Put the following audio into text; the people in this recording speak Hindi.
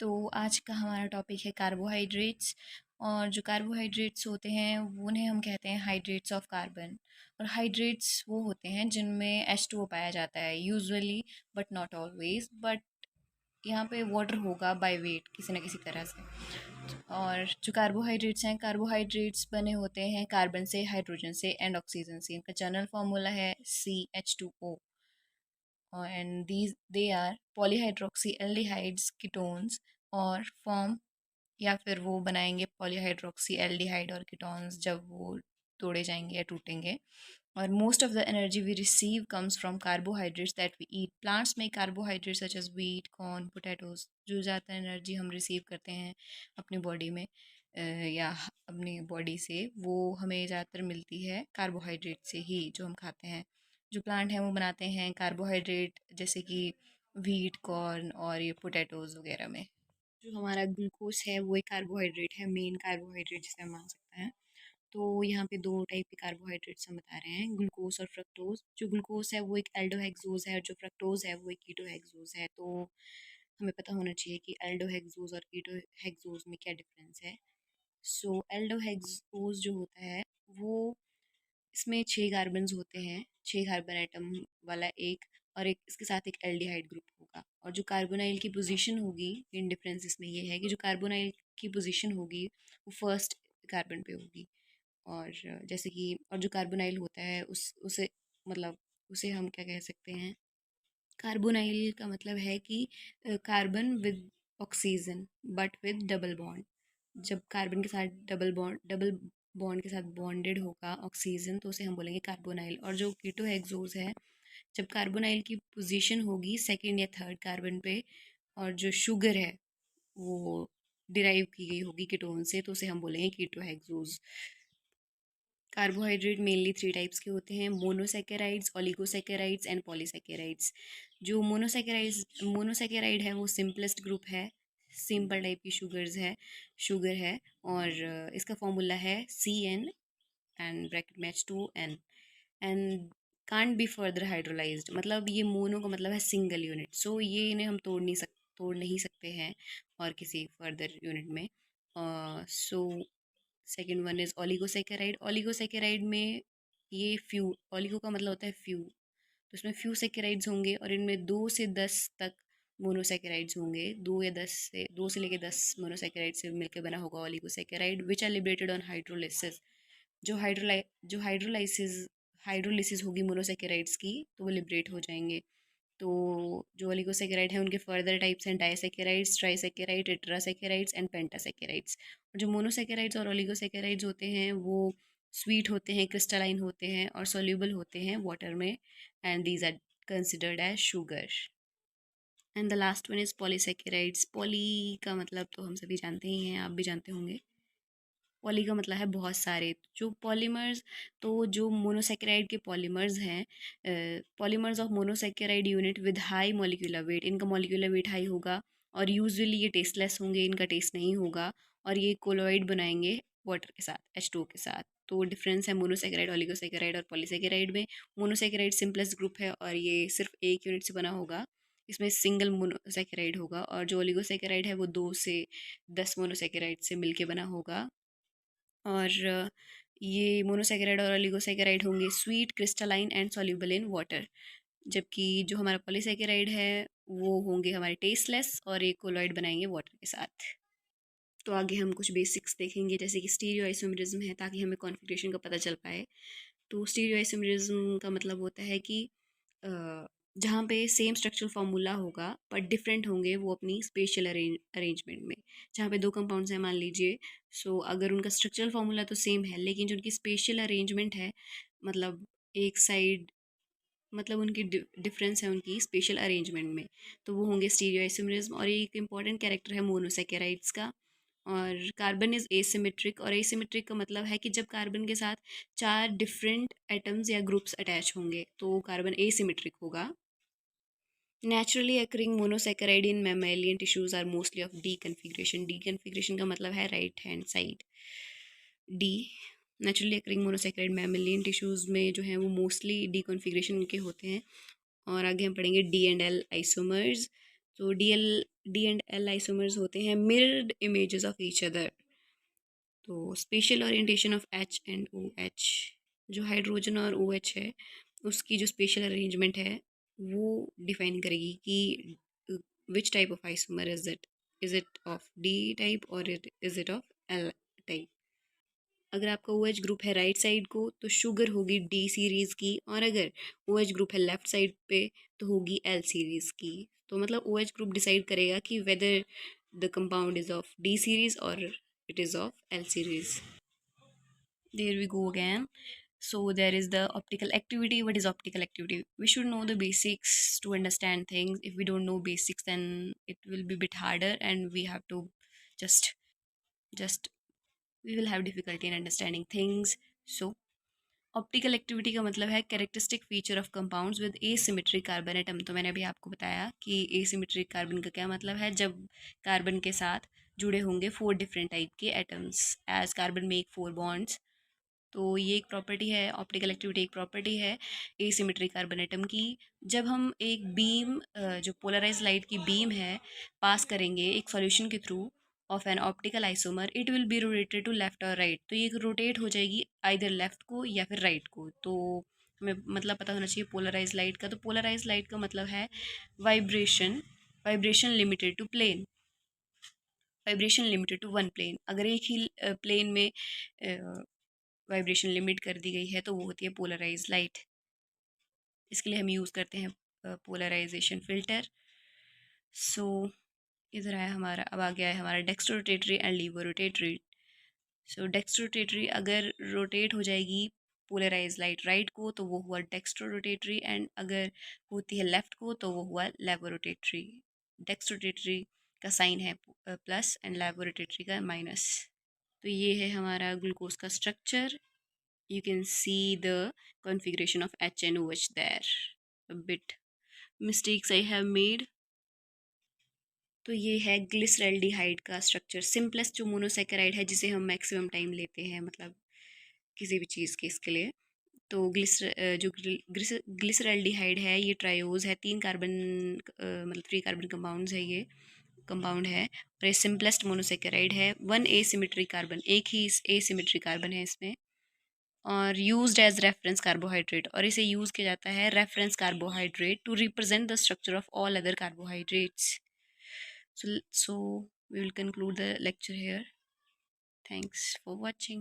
तो आज का हमारा टॉपिक है कार्बोहाइड्रेट्स। और जो कार्बोहाइड्रेट्स होते हैं उन्हें हम कहते हैं हाइड्रेट्स ऑफ कार्बन। और हाइड्रेट्स वो होते हैं जिनमें H2O पाया जाता है usually, but not always. But यहाँ पे वाटर होगा बाय वेट किसी न किसी तरह से। और जो कार्बोहाइड्रेट्स हैं, कार्बोहाइड्रेट्स बने होते हैं कार्बन से, हाइड्रोजन से एंड ऑक्सीजन से। इनका जनरल फार्मूला है CH2O। And these they are polyhydroxy aldehydes ketones और फॉर्म, या फिर वो बनाएंगे पॉलीहाइड्रोक्सी एल्डिहाइड और कीटोन्स जब वो तोड़े जाएंगे या टूटेंगे। और most of the energy we receive comes from carbohydrates that we eat. Plants में carbohydrates such as wheat, corn, potatoes, जो ज़्यादा एनर्जी हम रिसीव करते हैं अपनी बॉडी में या अपनी बॉडी से, वो हमें ज़्यादातर मिलती है कार्बोहाइड्रेट से ही, जो हम खाते हैं। जो प्लांट हैं वो बनाते हैं कार्बोहाइड्रेट, जैसे कि व्हीट, कॉर्न और ये पोटैटोज़ वगैरह में। जो हमारा ग्लूकोज है वो एक कार्बोहाइड्रेट है, मेन कार्बोहाइड्रेट जिसे हम मान सकते हैं। तो यहाँ पे दो टाइप के कार्बोहाइड्रेट्स हम बता रहे हैं, ग्लूकोज और फ्रक्टोज। जो ग्लूकोज है वो एक एल्डोहेक्सोज है और जो फ्रक्टोज है वो एक कीटोहेक्सोज है। तो हमें पता होना चाहिए कि एल्डोहेक्सोज और कीटोहेक्सोज में क्या डिफरेंस है। सो एल्डोहेक्सोज जो होता है वो, इसमें 6 कार्बन्स होते हैं, 6 कार्बन एटम वाला एक, और एक इसके साथ एक एल्डिहाइड ग्रुप होगा। और जो कार्बोनाइल की पोजीशन होगी, इन डिफरेंस इसमें ये है कि जो कार्बोनाइल की पोजीशन होगी वो फर्स्ट कार्बन पे होगी। और जैसे कि और जो कार्बोनाइल होता है उसे मतलब उसे हम क्या कह सकते हैं, कार्बोनाइल का मतलब है कि carbon with oxygen but with double bond. जब कार्बन के साथ डबल बॉन्ड के साथ बॉन्डेड होगा ऑक्सीजन, तो उसे हम बोलेंगे कार्बोनाइल। और जो कीटोहेक्सोज है, जब कार्बोनाइल की पोजीशन होगी सेकंड या थर्ड कार्बन पे, और जो शुगर है वो डिराइव की गई होगी कीटोन से, तो उसे हम बोलेंगे कीटोहेक्सोज। कार्बोहाइड्रेट मेनली 3 टाइप्स के होते हैं, मोनोसेकेराइड्स, ओलिगोसेकेराइड्स एंड पॉलीसेकेराइड्स। जो मोनोसेकेराइड है वो सिंपलेस्ट ग्रुप है, सिंपल टाइप की शुगर है। और इसका फॉर्मूला है CN एंड ब्रैकेट में H2N and can't be further hydrolysed. मतलब ये मोनो का मतलब है सिंगल यूनिट, सो ये इन्हें हम तोड़ नहीं सकते हैं और किसी फर्दर यूनिट में। So second one is oligosaccharide. Oligosaccharide में ये फ्यू, ओलिगो का मतलब होता है फ्यू, तो इसमें फ्यू सेकेराइड्स होंगे और इनमें 2 से 10 तक मोनोसेकेराइड्स होंगे। 2 से लेके 10 मोनोसेकेराइड से मिलकर बना होगा oligosaccharide, which are liberated on hydrolysis. जो हाइड्रोलिसिस होगी मोनोसेकेराइड्स की, तो वो लिबरेट हो जाएंगे। तो जो ओलिगोसेकेराइड हैं उनके फर्दर टाइप्स हैं डाइसेकेराइड्स, ट्राइसेकेराइड, टेट्रासेकेराइड्स एंड पेंटासेकेराइड्स। और जो मोनोसेकेराइड्स और ओलिगोसेकेराइड्स होते हैं वो स्वीट होते हैं, क्रिस्टलाइन होते हैं और सोल्यूबल होते हैं वाटर में, and these are considered as sugar. And the last one is polysaccharides. Poly का मतलब तो हम सभी जानते ही हैं, आप भी जानते होंगे। पॉली का मतलब है बहुत सारे। जो पॉलीमर्स, तो जो मोनोसेकेराइड के पॉलीमर्स हैं, polymers of monosaccharide unit with high molecular weight, इनका मॉलिक्यूलर वेट हाई होगा और यूजुअली ये टेस्टलेस होंगे, इनका टेस्ट नहीं होगा, और ये कोलोइड बनाएंगे वाटर के साथ, H2O के साथ। तो डिफरेंस है मोनोसेकेराइड, ओलिगोसेकेराइड और पॉलीसेकेराइड में। मोनोसेकेराइड सिंपलेस्ट ग्रुप है और ये सिर्फ एक यूनिट से बना होगा, इसमें सिंगल मोनोसेकेराइड होगा। और जो ओलिगोसेकेराइड है वो 2 से 10 मोनोसेकेराइड से मिलके बना होगा। और ये मोनोसेकेराइड और ओलिगोसेकेराइड होंगे sweet, crystalline and soluble in water. जबकि जो हमारा पॉलीसेकेराइड है वो होंगे हमारे टेस्टलेस और एक कोलॉइड बनाएंगे वाटर के साथ। तो आगे हम कुछ बेसिक्स देखेंगे, जैसे कि स्टीरियो आइसोमेरिज्म है, ताकि हमें कॉन्फ़िगरेशन का पता चल पाए। तो स्टीरियो आइसोमेरिज्म का मतलब होता है कि जहाँ पे सेम स्ट्रक्चरल फार्मूला होगा पर डिफरेंट होंगे वो अपनी स्पेशल अरेंजमेंट में। जहाँ पे 2 कंपाउंड्स हैं मान लीजिए, सो अगर उनका स्ट्रक्चरल फार्मूला तो सेम है, लेकिन जो उनकी स्पेशल अरेंजमेंट है, मतलब एक साइड, मतलब उनकी डिफरेंस है उनकी स्पेशल अरेंजमेंट में, तो वो होंगे स्टीरियो आइसोमेरिज्म। और एक इंपॉर्टेंट कैरेक्टर है मोनोसेकेराइड्स का। और कार्बन इज़ एसिमेट्रिक, और एसिमेट्रिक का मतलब है कि जब कार्बन के साथ 4 डिफरेंट एटम्स या ग्रुप्स अटैच होंगे तो कार्बन एसिमेट्रिक होगा। Naturally occurring monosaccharide in mammalian tissues are mostly of D configuration. D configuration का मतलब है right hand side, D. Naturally occurring monosaccharide mammalian tissues में जो है वो मोस्टली डी कॉन्फ़िगरेशन के होते हैं। और आगे हम पढ़ेंगे डी एंड एल आइसोमर्स। तो D L D and L isomers होते हैं mirrored images of each other. तो special orientation of H and O H, जो हाइड्रोजन और ओ एच है उसकी जो स्पेशल अरेंजमेंट है वो डिफाइन करेगी कि which type of isomer is it of D type और is it of L type. अगर आपका ओ एच ग्रुप है राइट साइड को तो शुगर होगी डी सीरीज़ की, और अगर ओ एच ग्रुप है लेफ्ट साइड पे तो होगी एल सीरीज़ की। तो मतलब ओ एच ग्रुप डिसाइड करेगा कि whether the compound is of D series और it is of L series. There we go again. So there is the optical activity. What is optical activity? We should know the basics to understand things. If we don't know basics, then it will be a bit harder, and we have to just just we will have difficulty in understanding things. So optical activity का मतलब है characteristic feature of compounds with asymmetric carbon atom. तो मैंने अभी आपको बताया कि एसिमेट्रिक कार्बन का क्या मतलब है, जब कार्बन के साथ जुड़े होंगे फोर डिफरेंट टाइप के atoms as carbon make four bonds. तो ये एक प्रॉपर्टी है, ऑप्टिकल एक्टिविटी एक प्रॉपर्टी है एसिमेट्रिक कार्बन एटम की। जब हम एक बीम जो पोलराइज लाइट की बीम है पास करेंगे एक सॉल्यूशन के through of an optical isomer, it will be rotated to left और राइट। तो ये रोटेट हो जाएगी आइदर लेफ्ट को या फिर राइट को। तो हमें मतलब पता होना चाहिए पोलराइज लाइट का। तो पोलराइज लाइट का मतलब है vibration, vibration limited to plane, vibration limited to one plane. अगर एक ही प्लेन में वाइब्रेशन लिमिट कर दी गई है तो वो होती है पोलराइज लाइट। इसके लिए हम यूज़ करते हैं पोलराइजेशन फ़िल्टर। सो इधर आया हमारा, अब आ गया है हमारा dextro rotatory and levo rotatory. So dextro rotatory अगर रोटेट हो जाएगी पोलराइज लाइट राइट को तो वो हुआ डेक्स्ट्रो रोटेटरी, एंड अगर होती है लेफ़्ट को तो वो हुआ लेवो रोटेटरी। डेक्स्ट्रो रोटेटरी का साइन है प्लस एंड लेवो रोटेटरी का माइनस। तो ये है हमारा ग्लूकोज का structure. You can see the configuration of H and OH there. A bit mistakes I have made. तो ये है ग्लिसरल्डिहाइड का स्ट्रक्चर, सिंपलेस्ट जो मोनोसेकेराइड है जिसे हम मैक्सिमम टाइम लेते हैं मतलब किसी भी चीज़ के इसके लिए। तो ग्लिसरल्डिहाइड है ये ट्रायोज है, तीन कार्बन मतलब थ्री कार्बन कंपाउंड्स है, ये कंपाउंड है और ये सिंपलेस्ट मोनोसेकेराइड है। वन एसिमेट्रिक कार्बन, एक ही एसिमेट्रिक कार्बन है इसमें, और यूज्ड एज रेफरेंस कार्बोहाइड्रेट, और इसे यूज़ किया जाता है reference carbohydrate to represent the structure of all other carbohydrates. So we will conclude the lecture here. Thanks for watching.